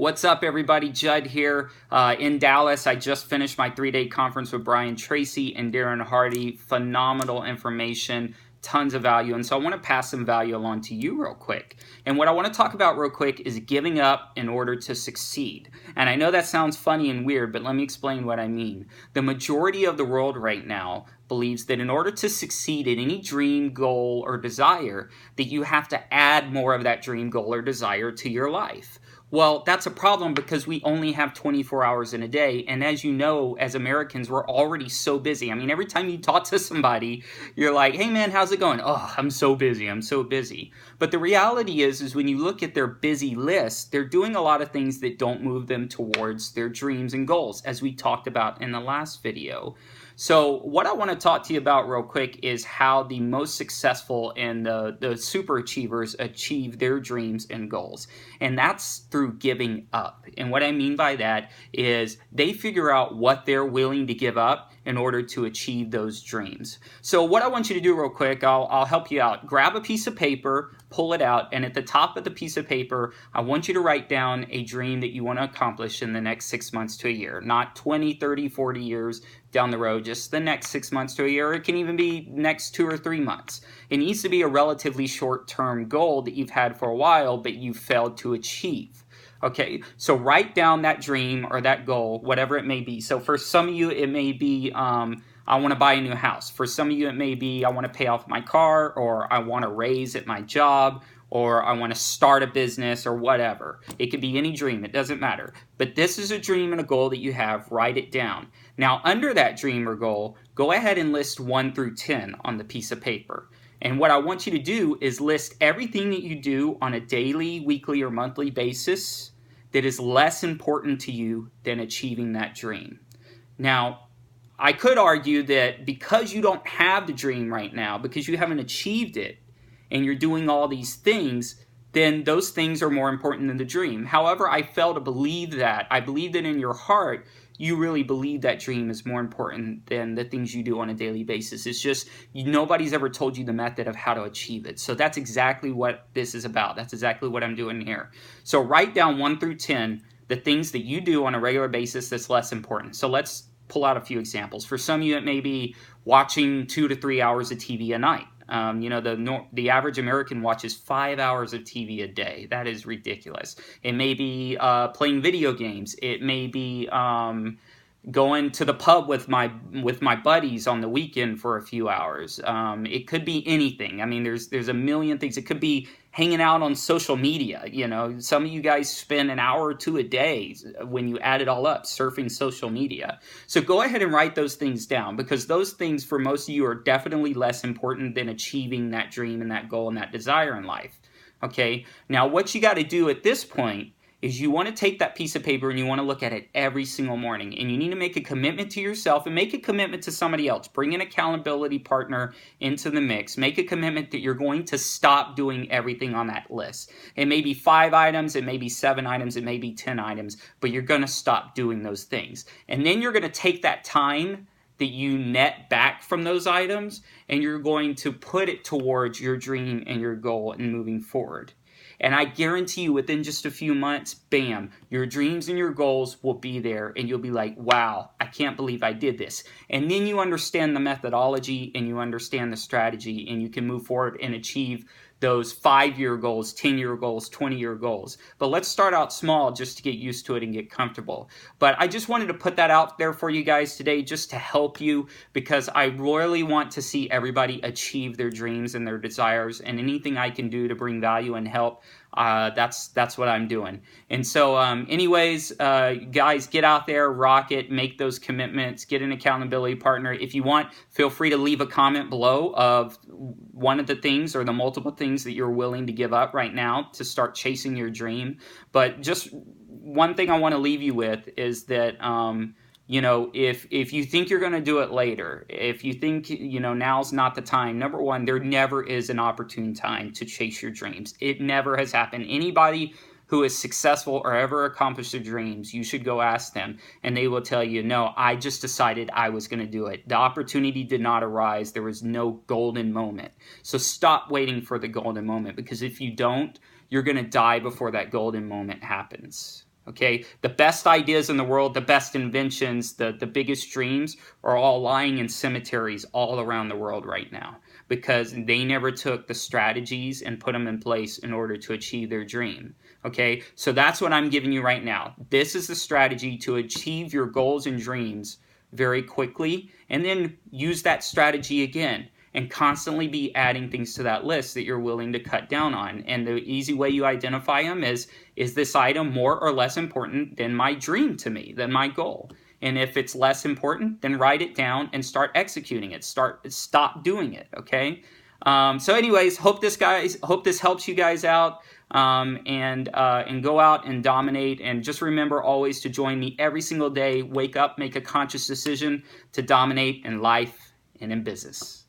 What's up, everybody? Judd here in Dallas. I just finished my 3-day conference with Brian Tracy and Darren Hardy. Phenomenal information, tons of value. And so I want to pass some value along to you real quick. And what I want to talk about real quick is giving up in order to succeed. And I know that sounds funny and weird, but let me explain what I mean. The majority of the world right now believes that in order to succeed in any dream, goal, or desire, that you have to add more of that dream, goal, or desire to your life. Well, that's a problem because we only have 24 hours in a day. And as you know, as Americans, we're already so busy. I mean, every time you talk to somebody, you're like, hey man, how's it going? Oh, I'm so busy. I'm so busy. But the reality is when you look at their busy list, they're doing a lot of things that don't move them towards their dreams and goals, as we talked about in the last video. So what I want to talk to you about real quick is how the most successful and the super achievers achieve their dreams and goals. And that's through giving up. And what I mean by that is they figure out what they're willing to give up in order to achieve those dreams. So what I want you to do real quick, I'll help you out. Grab a piece of paper, pull it out, and at the top of the piece of paper, I want you to write down a dream that you want to accomplish in the next 6 months to a year. Not 20, 30, 40 years down the road, just the next 6 months to a year. It can even be next 2 or 3 months. It needs to be a relatively short-term goal that you've had for a while, but you've failed to achieve. Okay, so write down that dream or that goal, whatever it may be. So for some of you, it may be, I want to buy a new house. For some of you, it may be, I want to pay off my car, or I want a raise at my job, or I want to start a business, or whatever. It could be any dream. It doesn't matter. But this is a dream and a goal that you have. Write it down. Now, under that dream or goal, go ahead and list 1 through 10 on the piece of paper. And what I want you to do is list everything that you do on a daily, weekly, or monthly basis that is less important to you than achieving that dream. Now, I could argue that because you don't have the dream right now, because you haven't achieved it, and you're doing all these things, then those things are more important than the dream. However, I fail to believe that. I believe that in your heart, you really believe that dream is more important than the things you do on a daily basis. It's just nobody's ever told you the method of how to achieve it. So that's exactly what this is about. That's exactly what I'm doing here. So write down 1 through 10 the things that you do on a regular basis that's less important. So let's pull out a few examples. For some of you, it may be watching 2 to 3 hours of TV a night. The average American watches 5 hours of TV a day. That is ridiculous. It may be playing video games. It may be going to the pub with my buddies on the weekend for a few hours. It could be anything. I mean, there's a million things. It could be hanging out on social media. You know, some of you guys spend an hour or 2 a day when you add it all up, surfing social media. So go ahead and write those things down, because those things for most of you are definitely less important than achieving that dream and that goal and that desire in life. Okay, now what you got to do at this point is you want to take that piece of paper and you want to look at it every single morning. And you need to make a commitment to yourself and make a commitment to somebody else. Bring an accountability partner into the mix. Make a commitment that you're going to stop doing everything on that list. It may be 5 items, it may be 7 items, it may be 10 items, but you're going to stop doing those things. And then you're going to take that time that you net back from those items and you're going to put it towards your dream and your goal and moving forward. And I guarantee you within just a few months, bam, your dreams and your goals will be there and you'll be like, wow, I can't believe I did this. And then you understand the methodology and you understand the strategy and you can move forward and achieve those 5-year goals, 10-year goals, 20-year goals. But let's start out small just to get used to it and get comfortable. But I just wanted to put that out there for you guys today just to help you, because I really want to see everybody achieve their dreams and their desires, and anything I can do to bring value and help, that's what I'm doing. And so anyways, guys, get out there, rock it, make those commitments, get an accountability partner. If you want, feel free to leave a comment below of one of the things or the multiple things that you're willing to give up right now to start chasing your dream. But just one thing I want to leave you with is that you know, if you think you're going to do it later, if you think, you know, now's not the time, number one, there never is an opportune time to chase your dreams. It never has happened. Anybody who is successful or ever accomplished their dreams, you should go ask them, and they will tell you, no, I just decided I was going to do it. The opportunity did not arise. There was no golden moment. So stop waiting for the golden moment, because if you don't, you're going to die before that golden moment happens. Okay, the best ideas in the world, the best inventions, the biggest dreams are all lying in cemeteries all around the world right now because they never took the strategies and put them in place in order to achieve their dream. Okay, so that's what I'm giving you right now. This is the strategy to achieve your goals and dreams very quickly, and then use that strategy again and constantly be adding things to that list that you're willing to cut down on. And the easy way you identify them is this item more or less important than my dream to me, than my goal? And if it's less important, then write it down and start executing it. Stop doing it, okay? So anyways, hope this helps you guys out. And go out and dominate. And just remember always to join me every single day. Wake up, make a conscious decision to dominate in life and in business.